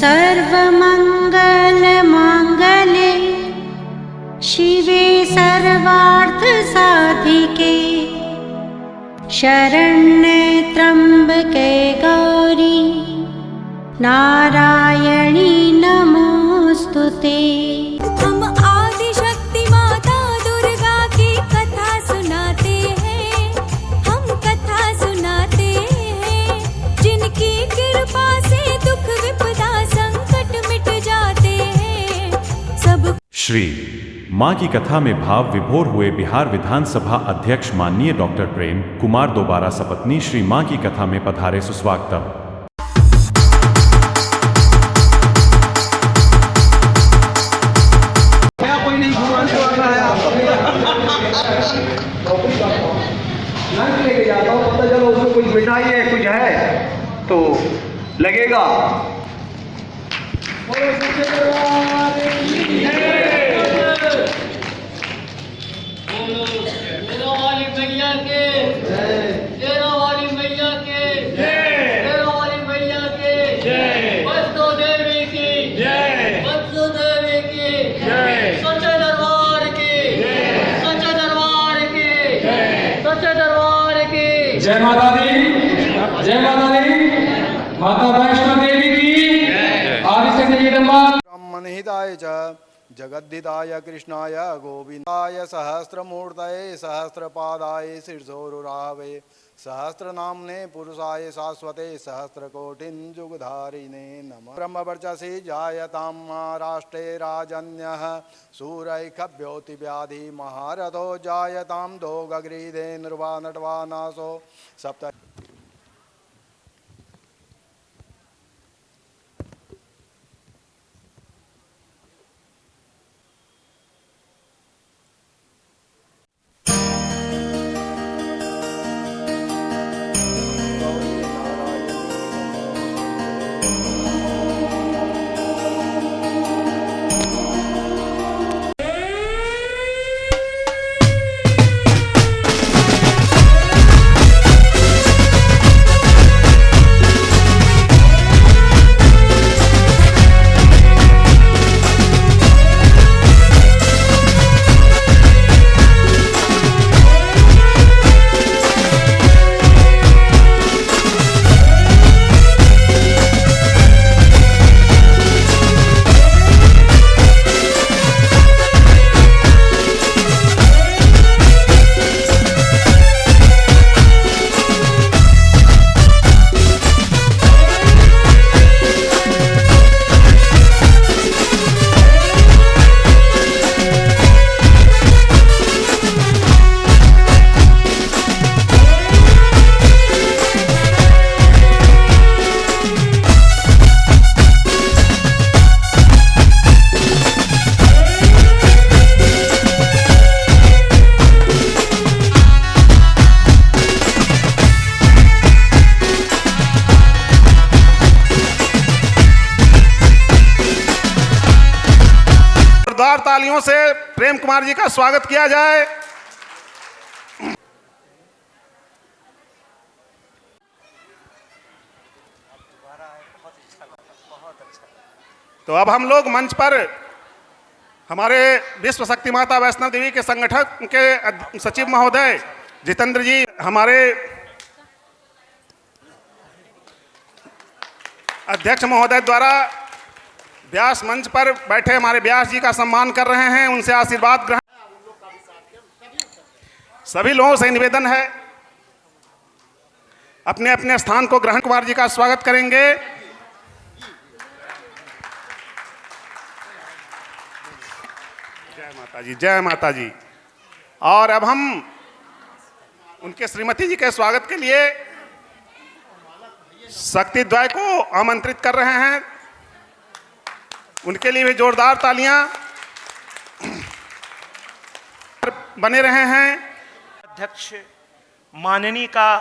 सर्वमङ्गलमाङ्गल्ये शिवे सर्वार्थसाधिके शरण्ये त्र्यम्बके गौरी नारायणी नमोस्तुते। हम आदिशक्ति माता दुर्गा की कथा सुनाते हैं, हम कथा सुनाते हैं। जिनकी कृपा से दुख विपदा संकट मिट जाते हैं सब। श्री मां की कथा में भाव विभोर हुए बिहार विधानसभा अध्यक्ष माननीय डॉक्टर प्रेम कुमार दोबारा सपत्नी श्री मां की कथा में पधारे। सुस्वागतम। लेके जाता हूँ, पता चलो उसमें कुछ मिठाई है कुछ है तो लगेगा। जय माता दी, जय माता दी। माता वैष्णो देवी की आदिशक्ति जगदम्बा। ब्रह्मनिहिताय च जगद्धिताय कृष्णाय गोविन्दाय सहस्रमूर्तये सहस्रपादाय शीर्षोरुरावे सहस्रनाम्ने पुरुषाय शाश्वते सहस्रकोटिञ्जुगधारिणे नमः। ब्रह्मवर्चसि जायतां महाराष्ट्रे राजन्यः सूरैखभ्योति व्याधि महारथो जायतां दोगग्रीदे निर्वाणटवानासो सप्त। जोरदार तालियों से प्रेम कुमार जी का स्वागत किया जाए। तो अब हम लोग मंच पर हमारे विश्व शक्ति माता वैष्णव देवी के संगठन के सचिव महोदय जितेंद्र जी, हमारे अध्यक्ष महोदय द्वारा व्यास मंच पर बैठे हमारे व्यास जी का सम्मान कर रहे हैं, उनसे आशीर्वाद ग्रहण। सभी लोगों से निवेदन है अपने अपने स्थान को ग्रहण। कुमार जी का स्वागत करेंगे। जय माता जी, जय माता जी। और अब हम उनके श्रीमती जी के स्वागत के लिए शक्ति द्वय को आमंत्रित कर रहे हैं। उनके लिए भी जोरदार तालियां बने रहे हैं। अध्यक्ष माननीय का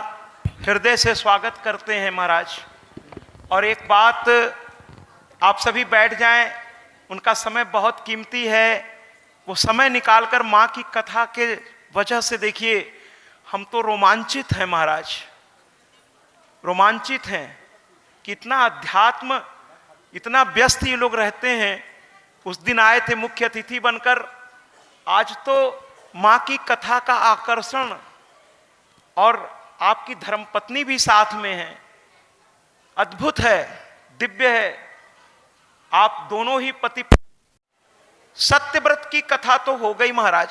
हृदय से स्वागत करते हैं महाराज। और एक बात, आप सभी बैठ जाएं, उनका समय बहुत कीमती है। वो समय निकालकर माँ की कथा के वजह से देखिए हम तो रोमांचित हैं महाराज, रोमांचित हैं। कितना अध्यात्म इतना व्यस्त ये लोग रहते हैं। उस दिन आए थे मुख्य अतिथि बनकर, आज तो मां की कथा का आकर्षण, और आपकी धर्मपत्नी भी साथ में है। अद्भुत है, दिव्य है। आप दोनों ही पति। सत्यव्रत की कथा तो हो गई महाराज,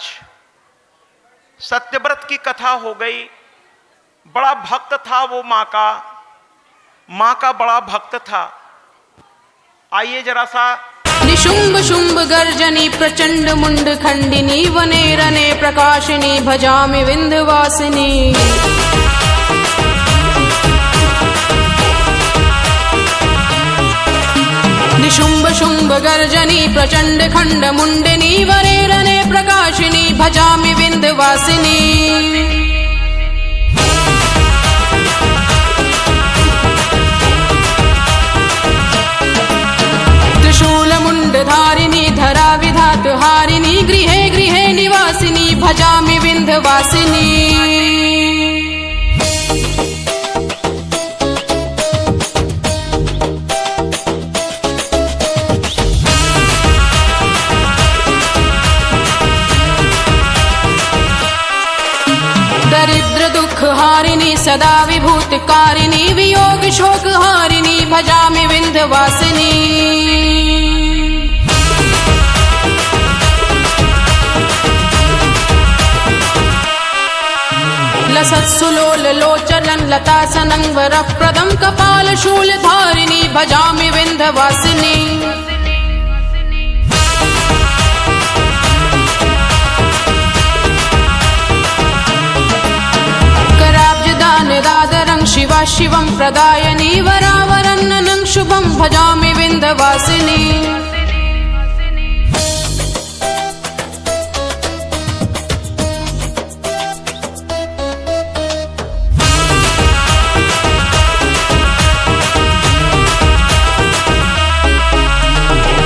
सत्यव्रत की कथा हो गई। बड़ा भक्त था वो मां का बड़ा भक्त था। आइए जरा सा। निशुंभ शुंभ गर्जनी प्रचंड मुंड खंडिनी वने रने प्रकाशिनी भजामि विंध्यवासिनी। निशुंभ शुंभ गर्जनी प्रचंड खंड मुंडिनी वने रने प्रकाशिनी भजामि विंध्यवासिनी। त्रिशूलमुण्डधारिणी धरा विधातु हारिणी गृहे गृहे निवासिनी भजामि विंध्यवासिनी। दरिद्र दुख हारिणी सदा विभूतिकारिणी वियोग शोक हारिणी भजामि विंध्यवासिनी। लसत्सुलोल लोचनं लतासनं वरप्रदं कपाल शूलधारिणी भजामि विंध्यवासिनी। दादरं शिवा शिवं प्रदायनी वरावरन्ननं शुभं भजामि विंध्यवासिनी।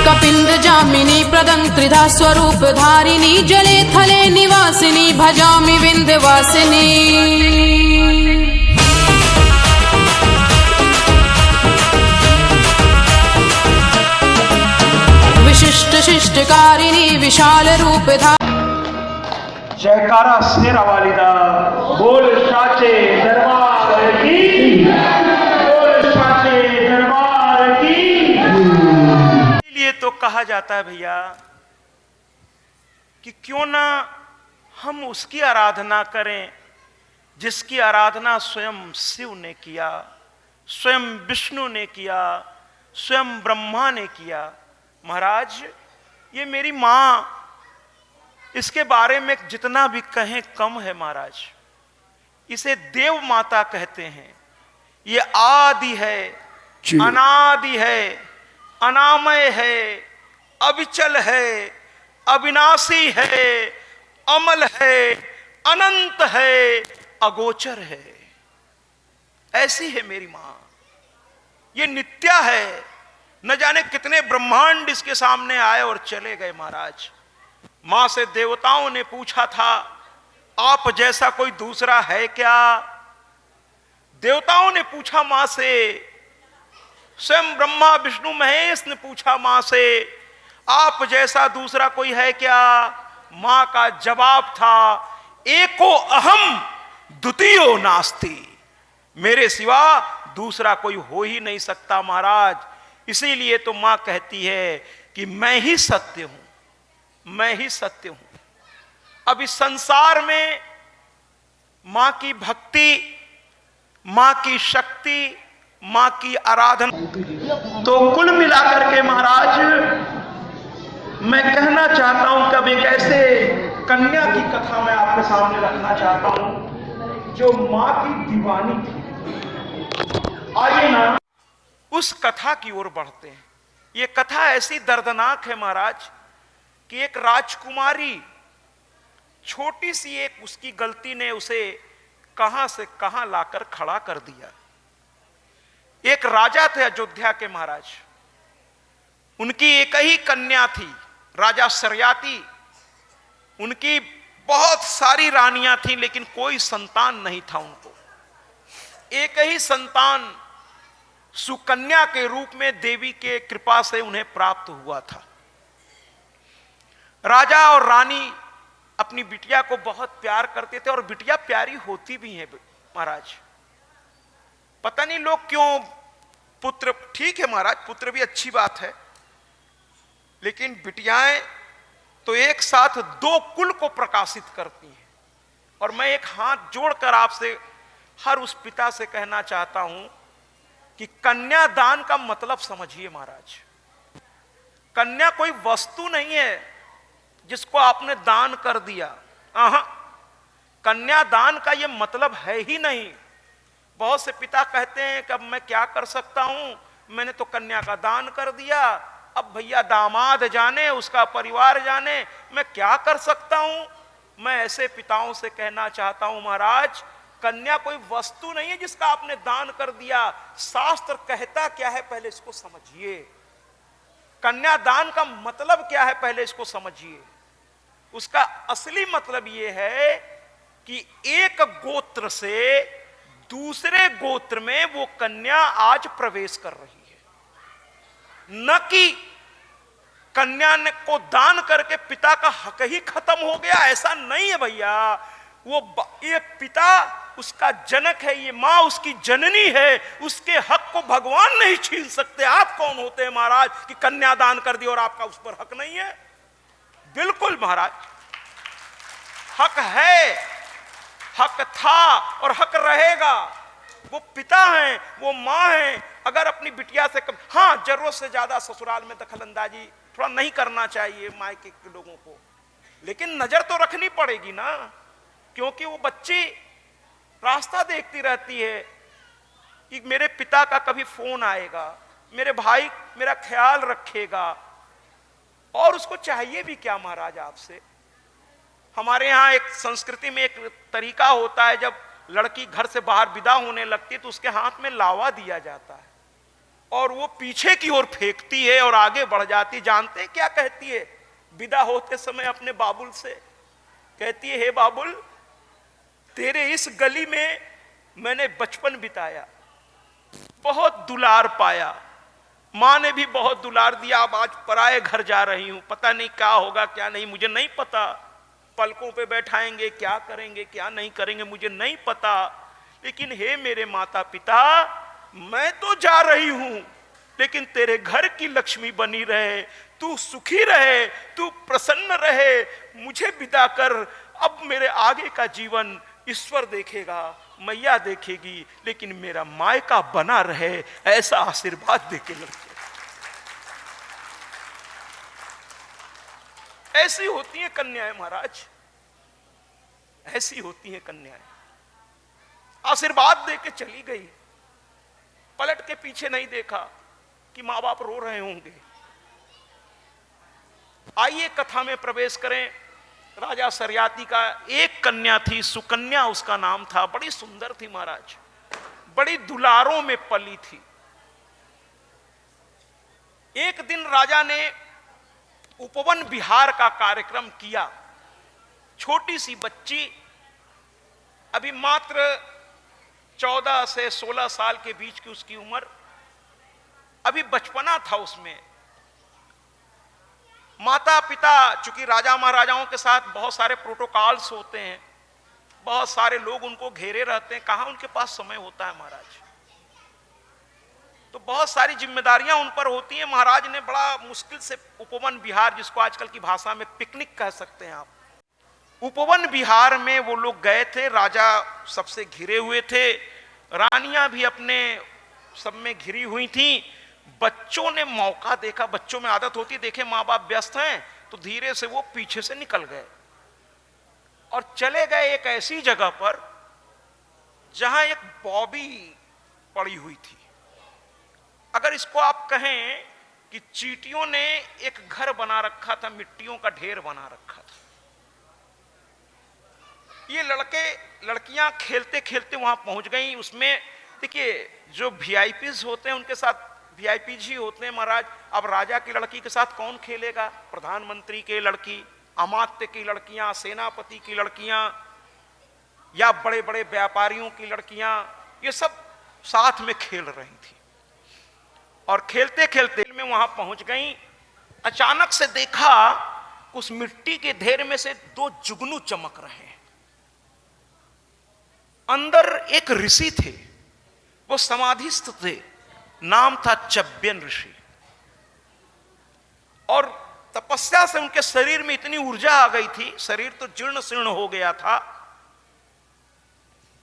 कपिंद जामिनी प्रदं त्रिधा स्वरूप धारिणी जले थले निवासिनी भजामि विंध्यवासिनी। विशिष्ट शिष्टकारिणी विशाल रूप धा। जयकारा शेरा वालिदा बोल साचे दरबार की, बोल साचे दरबार की। इसलिए तो कहा जाता है भैया कि क्यों ना हम उसकी आराधना करें जिसकी आराधना स्वयं शिव ने किया, स्वयं विष्णु ने किया, स्वयं ब्रह्मा ने किया। महाराज ये मेरी मां, इसके बारे में जितना भी कहें कम है महाराज। इसे देव माता कहते हैं। ये आदि है, अनादि है, अनामय है, अविचल है, अविनाशी है, अमल है, अनंत है, अगोचर है। ऐसी है मेरी मां। ये नित्या है। न जाने कितने ब्रह्मांड इसके सामने आए और चले गए महाराज। मां से देवताओं ने पूछा था आप जैसा कोई दूसरा है क्या? देवताओं ने पूछा मां से, स्वयं ब्रह्मा विष्णु महेश ने पूछा मां से आप जैसा दूसरा कोई है क्या? मां का जवाब था एको अहम द्वितीयो नास्ति, मेरे सिवा दूसरा कोई हो ही नहीं सकता महाराज। इसीलिए तो मां कहती है कि मैं ही सत्य हूं, मैं ही सत्य हूं। अब इस संसार में मां की भक्ति, मां की शक्ति, मां की आराधना, तो कुल मिलाकर के महाराज मैं कहना चाहता हूं कि अब एक ऐसे कन्या की कथा मैं आपके सामने रखना चाहता हूं जो मां की दीवानी थी। आइए ना उस कथा की ओर बढ़ते हैं। यह कथा ऐसी दर्दनाक है महाराज कि एक राजकुमारी, छोटी सी एक उसकी गलती ने उसे कहां से कहां लाकर खड़ा कर दिया। एक राजा थे अयोध्या के महाराज, उनकी एक ही कन्या थी, राजा शर्याती। उनकी बहुत सारी रानियां थीं लेकिन कोई संतान नहीं था उनको। एक ही संतान सुकन्या के रूप में देवी के कृपा से उन्हें प्राप्त हुआ था। राजा और रानी अपनी बिटिया को बहुत प्यार करते थे और बिटिया प्यारी होती भी है महाराज। पता नहीं लोग क्यों पुत्र, ठीक है महाराज, पुत्र भी अच्छी बात है, लेकिन बिटियाएं तो एक साथ दो कुल को प्रकाशित करती हैं। और मैं एक हाथ जोड़कर आपसे हर उस पिता से कहना चाहता हूं कि कन्यादान का मतलब समझिए महाराज। कन्या कोई वस्तु नहीं है जिसको आपने दान कर दिया। कन्यादान का यह मतलब है ही नहीं। बहुत से पिता कहते हैं कि अब मैं क्या कर सकता हूं, मैंने तो कन्या का दान कर दिया, अब भैया दामाद जाने, उसका परिवार जाने, मैं क्या कर सकता हूं। मैं ऐसे पिताओं से कहना चाहता हूं महाराज, कन्या कोई वस्तु नहीं है जिसका आपने दान कर दिया। शास्त्र कहता क्या है पहले इसको समझिए। कन्यादान का मतलब क्या है पहले इसको समझिए। उसका असली मतलब यह है कि एक गोत्र से दूसरे गोत्र में वो कन्या आज प्रवेश कर रही है, न कि कन्या ने को दान करके पिता का हक ही खत्म हो गया। ऐसा नहीं है भैया। ये पिता उसका जनक है, ये मां उसकी जननी है, उसके हक को भगवान नहीं छीन सकते। आप कौन होते हैं महाराज कि कन्या दान कर दी और आपका उस पर हक नहीं है। बिल्कुल महाराज, हक है, हक था और हक रहेगा। वो पिता हैं, वो मां हैं। अगर अपनी बिटिया से जरूरत से ज्यादा ससुराल में दखलंदाजी थोड़ा नहीं करना चाहिए मायके के लोगों को, लेकिन नजर तो रखनी पड़ेगी ना, क्योंकि वो बच्ची रास्ता देखती रहती है कि मेरे पिता का कभी फोन आएगा, मेरे भाई मेरा ख्याल रखेगा। और उसको चाहिए भी क्या महाराज आपसे। हमारे यहाँ एक संस्कृति में एक तरीका होता है, जब लड़की घर से बाहर विदा होने लगती है तो उसके हाथ में लावा दिया जाता है और वो पीछे की ओर फेंकती है और आगे बढ़ जाती। जानते हैं क्या कहती है विदा होते समय अपने बाबुल से? कहती है, हे बाबुल, तेरे इस गली में मैंने बचपन बिताया, बहुत दुलार पाया, मां ने भी बहुत दुलार दिया। अब आज पराए घर जा रही हूं, पता नहीं क्या होगा क्या नहीं, मुझे नहीं पता। पलकों पे बैठाएंगे, क्या करेंगे क्या नहीं करेंगे मुझे नहीं पता, लेकिन हे मेरे माता पिता, मैं तो जा रही हूं, लेकिन तेरे घर की लक्ष्मी बनी रहे, तू सुखी रहे, तू प्रसन्न रहे, मुझे विदा कर। अब मेरे आगे का जीवन ईश्वर देखेगा, मैया देखेगी, लेकिन मेरा मायका बना रहे, ऐसा आशीर्वाद देके लड़के। ऐसी होती हैं कन्याएं महाराज, ऐसी होती हैं कन्याएं। आशीर्वाद देके चली गई, पलट के पीछे नहीं देखा कि मां बाप रो रहे होंगे। आइए कथा में प्रवेश करें। राजा सरियाती का एक कन्या थी, सुकन्या उसका नाम था। बड़ी सुंदर थी महाराज, बड़ी दुलारों में पली थी। एक दिन राजा ने उपवन विहार का कार्यक्रम किया। छोटी सी बच्ची, अभी मात्र 14 से 16 साल के बीच की उसकी उम्र, अभी बचपना था उसमें। माता पिता, चूंकि राजा महाराजाओं के साथ बहुत सारे प्रोटोकॉल्स होते हैं, बहुत सारे लोग उनको घेरे रहते हैं, कहां उनके पास समय होता है महाराज। तो बहुत सारी जिम्मेदारियां उन पर होती हैं। महाराज ने बड़ा मुश्किल से उपवन विहार, जिसको आजकल की भाषा में पिकनिक कह सकते हैं आप, उपवन विहार में वो लोग गए थे। राजा सबसे घिरे हुए थे, रानियां भी अपने सब में घिरी हुई थी। बच्चों ने मौका देखा, बच्चों में आदत होती है, देखे माँ बाप व्यस्त हैं तो धीरे से वो पीछे से निकल गए और चले गए एक ऐसी जगह पर जहां एक बॉबी पड़ी हुई थी। अगर इसको आप कहें कि चींटियों ने एक घर बना रखा था, मिट्टियों का ढेर बना रखा था। ये लड़कियां खेलते खेलते वहां पहुंच गई। उसमें देखिए, जो वीआईपीज होते हैं उनके साथ वीआईपीज ही होते हैं महाराज। अब राजा की लड़की के साथ कौन खेलेगा? प्रधानमंत्री के लड़की, अमात्य की लड़कियां, सेनापति की लड़कियां, या बड़े बड़े व्यापारियों की लड़कियां, ये सब साथ में खेल रही थी। और खेलते खेलते में वहां पहुंच गई। अचानक से देखा उस मिट्टी के ढेर में से दो जुगनू चमक रहे हैं। अंदर एक ऋषि थे, वो समाधिस्थ थे, नाम था चब्यन ऋषि। और तपस्या से उनके शरीर में इतनी ऊर्जा आ गई थी, शरीर तो जीर्ण शीर्ण हो गया था।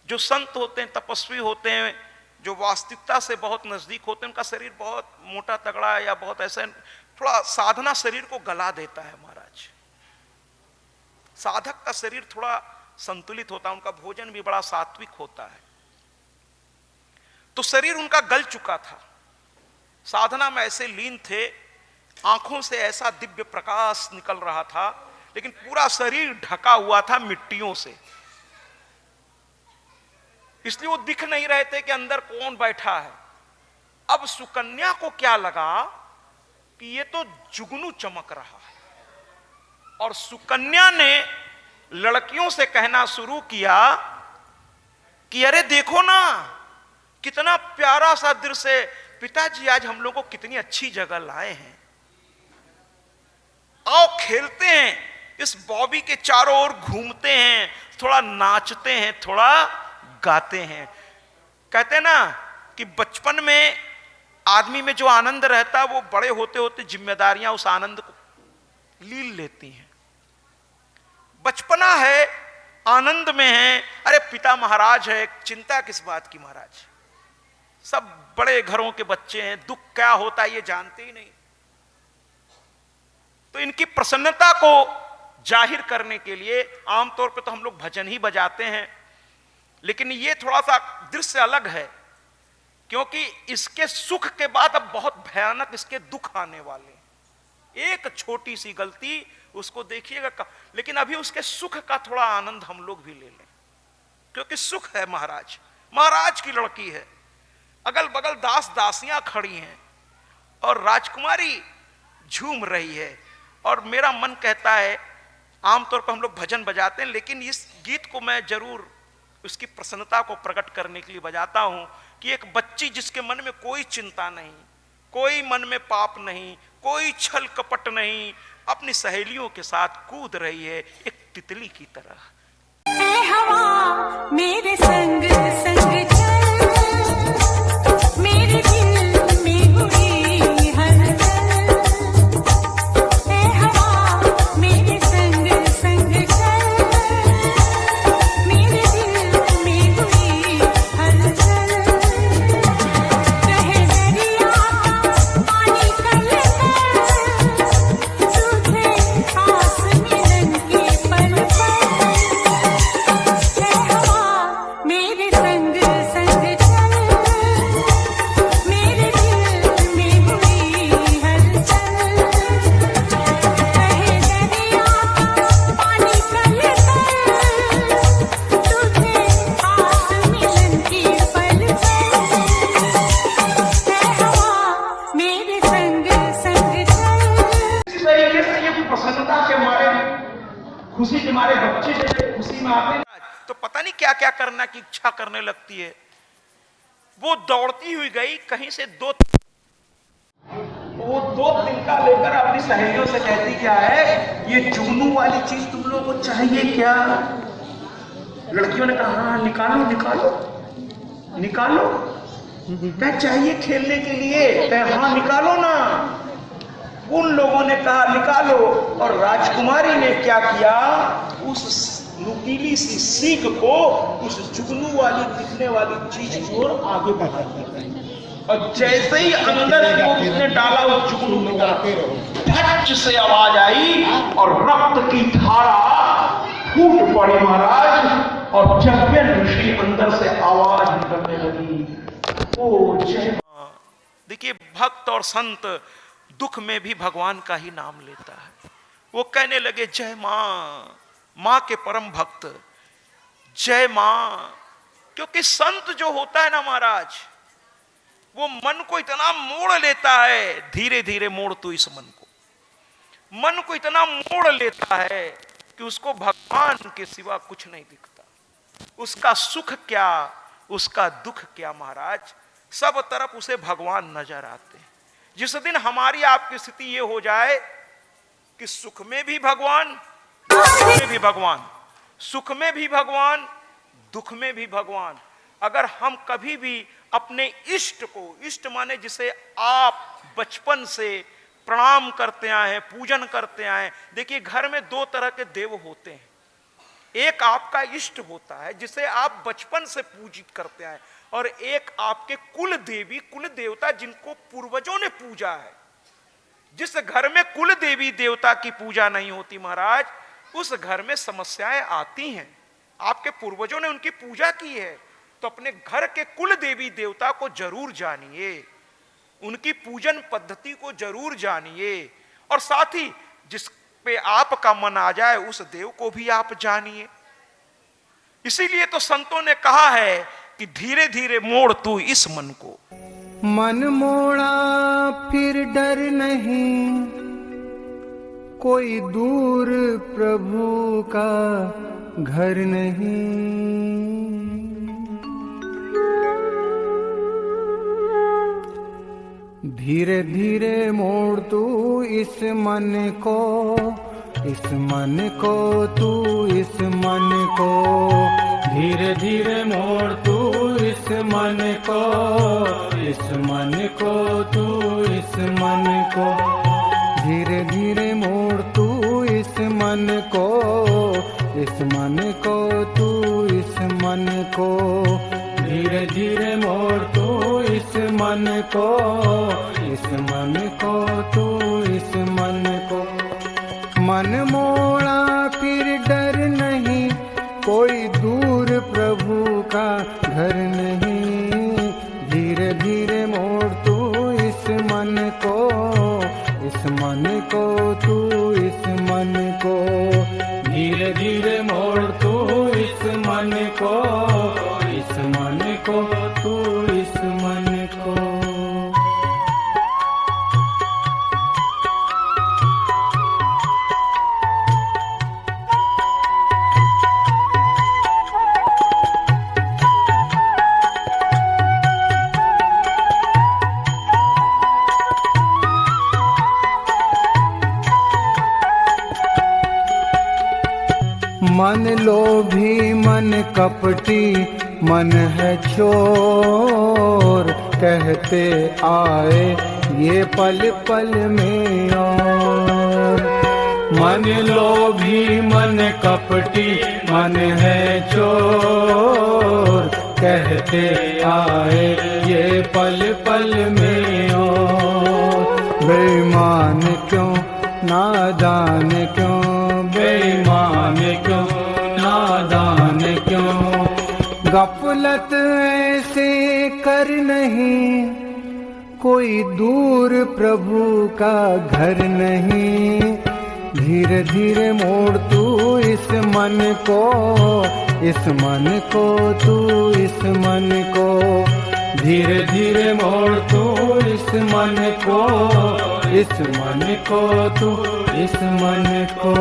जो संत होते हैं, तपस्वी होते हैं, जो वास्तविकता से बहुत नजदीक होते हैं, उनका शरीर बहुत मोटा तगड़ा या बहुत ऐसा, थोड़ा साधना शरीर को गला देता है महाराज। साधक का शरीर थोड़ा संतुलित होता है, उनका भोजन भी बड़ा सात्विक होता है। तो शरीर उनका गल चुका था, साधना में ऐसे लीन थे, आंखों से ऐसा दिव्य प्रकाश निकल रहा था, लेकिन पूरा शरीर ढका हुआ था मिट्टियों से, इसलिए वो दिख नहीं रहे थे कि अंदर कौन बैठा है। अब सुकन्या को क्या लगा कि ये तो जुगनू चमक रहा है, और सुकन्या ने लड़कियों से कहना शुरू किया कि अरे देखो ना कितना प्यारा सा दृश्य है, पिताजी आज हम लोग को कितनी अच्छी जगह लाए हैं, आओ खेलते हैं, इस बॉबी के चारों ओर घूमते हैं, थोड़ा नाचते हैं, थोड़ा गाते हैं। कहते हैं ना कि बचपन में आदमी में जो आनंद रहता है वो बड़े होते होते जिम्मेदारियां उस आनंद को लील लेती हैं। बचपना है, आनंद में है, अरे पिता महाराज है, चिंता किस बात की महाराज, सब बड़े घरों के बच्चे हैं, दुख क्या होता है ये जानते ही नहीं। तो इनकी प्रसन्नता को जाहिर करने के लिए आमतौर पर तो हम लोग भजन ही बजाते हैं, लेकिन ये थोड़ा सा दृश्य अलग है, क्योंकि इसके सुख के बाद अब बहुत भयानक इसके दुख आने वाले। एक छोटी सी गलती उसको देखिएगा, लेकिन अभी उसके सुख का थोड़ा आनंद हम लोग भी ले लें, क्योंकि सुख है महाराज, महाराज की लड़की है, अगल बगल दास दासियां खड़ी हैं और राजकुमारी झूम रही है। और मेरा मन कहता है, आमतौर पर हम लोग भजन बजाते हैं, लेकिन इस गीत को मैं जरूर उसकी प्रसन्नता को प्रकट करने के लिए बजाता हूं कि एक बच्ची जिसके मन में कोई चिंता नहीं, कोई मन में पाप नहीं, कोई छल कपट नहीं, अपनी सहेलियों के साथ कूद रही है एक तितली की तरह। ऐ हवा मेरे संग संग चल, मेरे दिल में उड़ी हलचल। ऐ हवा मेरे संग संग चल, मेरे दिल में उड़ी हलचल। कहे दरिया पानी कलकल, तुझे आस मिलन के पल पल। ऐ हवा मेरे संग संग चल, मेरे दिल में उड़ी हलचल। कहे दरिया पानी कलकल, तुझे आस मिलन के पल पल। ऐ हवा मेरे संग संग चल। इस तरीके से ये प्रसन्नता के मारे, खुशी के मारे बच्चे जैसे खुशी में आते हैं तो पता नहीं क्या क्या करना की इच्छा करने लगती है। वो दौड़ती हुई गई, कहीं से दो तिनका लेकर अपनी सहेलियों से कहती क्या है, ये जुगनू वाली चीज तुम लोगों को चाहिए क्या? लड़कियों ने कहा हाँ निकालो निकालो निकालो, क्या चाहिए खेलने के लिए? हाँ निकालो ना। उन लोगों ने कहा निकालो, और राजकुमारी ने क्या किया, उस नुकीली सी सीख को उस जुगनू वाली दिखने वाली चीज की ओर आगे बढ़ा दिया, और जैसे ही अंदर वो उसने डाला उस जुगनू की तरफ, धच से आवाज आई और रक्त की धारा फूट पड़ी महाराज, और चब्यन ऋषि अंदर से आवाज निकलने लगी, ओ जय मां। देखिए भक्त और संत दुख में भी भगवान का ही नाम लेता है। वो कहने लगे जय मां, मां के परम भक्त जय मां। क्योंकि संत जो होता है ना महाराज, वो मन को इतना मोड़ लेता है, धीरे धीरे मोड़ तो इस मन को इतना मोड़ लेता है कि उसको भगवान के सिवा कुछ नहीं दिखता। उसका सुख क्या, उसका दुख क्या महाराज, सब तरफ उसे भगवान नजर आते हैं। जिस दिन हमारी आपकी स्थिति ये हो जाए कि सुख में भी भगवान, दुख में भी भगवान, सुख में भी भगवान, दुख में भी भगवान, अगर हम कभी भी अपने इष्ट को, इष्ट माने जिसे आप बचपन से प्रणाम करते आए हैं, पूजन करते आए हैं। देखिए घर में दो तरह के देव होते हैं, एक आपका इष्ट होता है जिसे आप बचपन से पूजित करते आए, और एक आपके कुल देवी, कुल देवता जिनको पूर्वजों ने पूजा है। जिस घर में कुल देवी देवता की पूजा नहीं होती महाराज, उस घर में समस्याएं आती हैं। आपके पूर्वजों ने उनकी पूजा की है, तो अपने घर के कुल देवी देवता को जरूर जानिए, उनकी पूजन पद्धति को जरूर जानिए, और साथ ही जिस पे आपका मन आ जाए उस देव को भी आप जानिए। इसीलिए तो संतों ने कहा है कि धीरे धीरे मोड़ तू इस मन को। मन मोड़ा फिर डर नहीं, कोई दूर प्रभु का घर नहीं। धीरे धीरे मोड़ तू इस मन को, इस मन को तू इस मन को। धीरे धीरे मोड़ तू इस मन को, इस मन को तू इस मन को। धीरे धीरे मोड़ तू इस मन को, इस मन को तू इस मन को। धीरे धीरे मोड़ तू इस मन को, इस मन को तू इस मन को। मन मोड़ा फिर डर नहीं, कोई दूर प्रभु का घर नहीं। धीरे धीरे मोड़ तू इस मन को, इस मन को तू इस मन को। धीरे धीरे मोड़ तू इस मन को, इस मन को तू इस मन को। मन लोभी मन कपटी मन है चोर, कहते आए ये पल पल में और। मन लोभी मन कपटी मन है चोर, कहते आए ये पल पल में और। बेईमान क्यों नादान क्यों, बेईमान क्यों नादान क्यों। गफलत ऐसे कर नहीं, कोई दूर प्रभु का घर नहीं। धीरे धीरे मोड़ तू इस मन को, इस मन को तू इस मन को। धीरे धीरे मोड़ तू इस मन को, इस मन को तू इस मन को।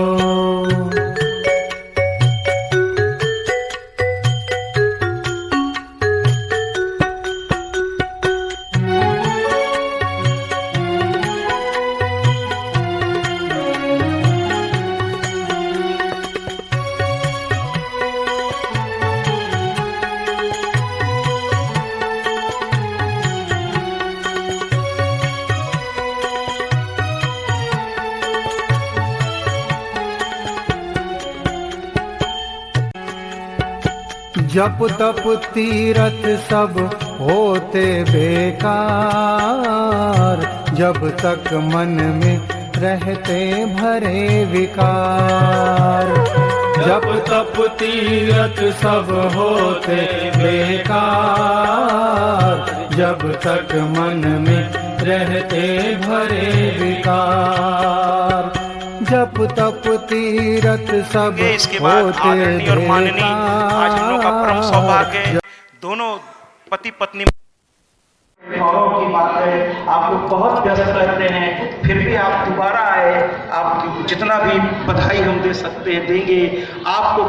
जप तप तीरथ सब होते बेकार, जब तक मन में रहते भरे विकार। जप तप तीरथ सब होते बेकार, जब तक मन में रहते भरे विकार। जप तप तीरथ सब इसके बाद आदरणीय और माननीय आज हम लोग का परम सौभाग्य, दोनों पति पत्नी गौरव की बात है। आप लोग बहुत व्यस्त रहते हैं, फिर भी आप दोबारा आए, आप जितना भी बधाई हम दे सकते हैं देंगे आपको।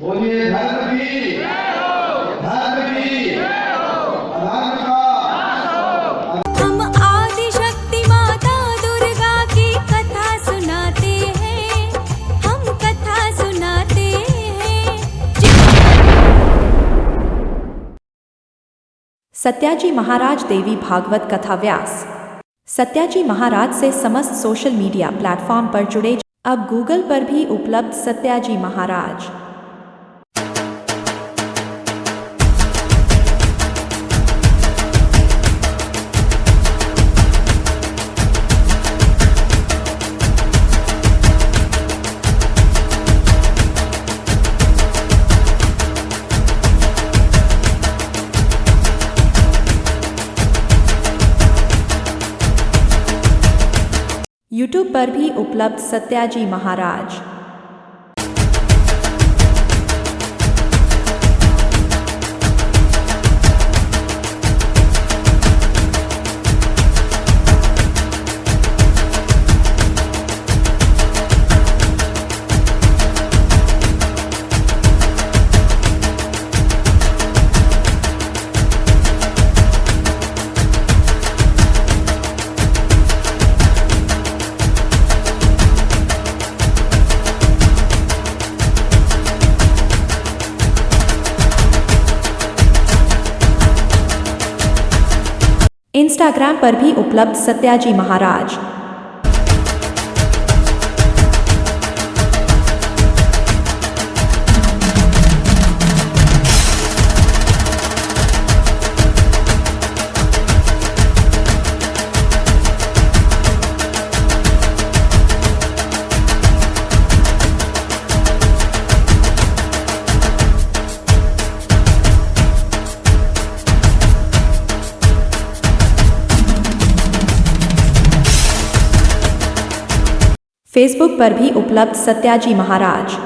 बोलिए धर्म की अधर्म का हम आदि शक्ति माता दुर्गा की कथा सुनाते हैं, हम कथा सुनाते हैं। सत्याजी महाराज देवी भागवत कथा व्यास। सत्याजी महाराज से समस्त सोशल मीडिया प्लेटफॉर्म पर जुड़े। अब गूगल पर भी उपलब्ध सत्याजी महाराज। यूट्यूब पर भी उपलब्ध सत्याजी महाराज। इंस्टाग्राम पर भी उपलब्ध सत्याजी महाराज। फेसबुक पर भी उपलब्ध सत्याजी महाराज।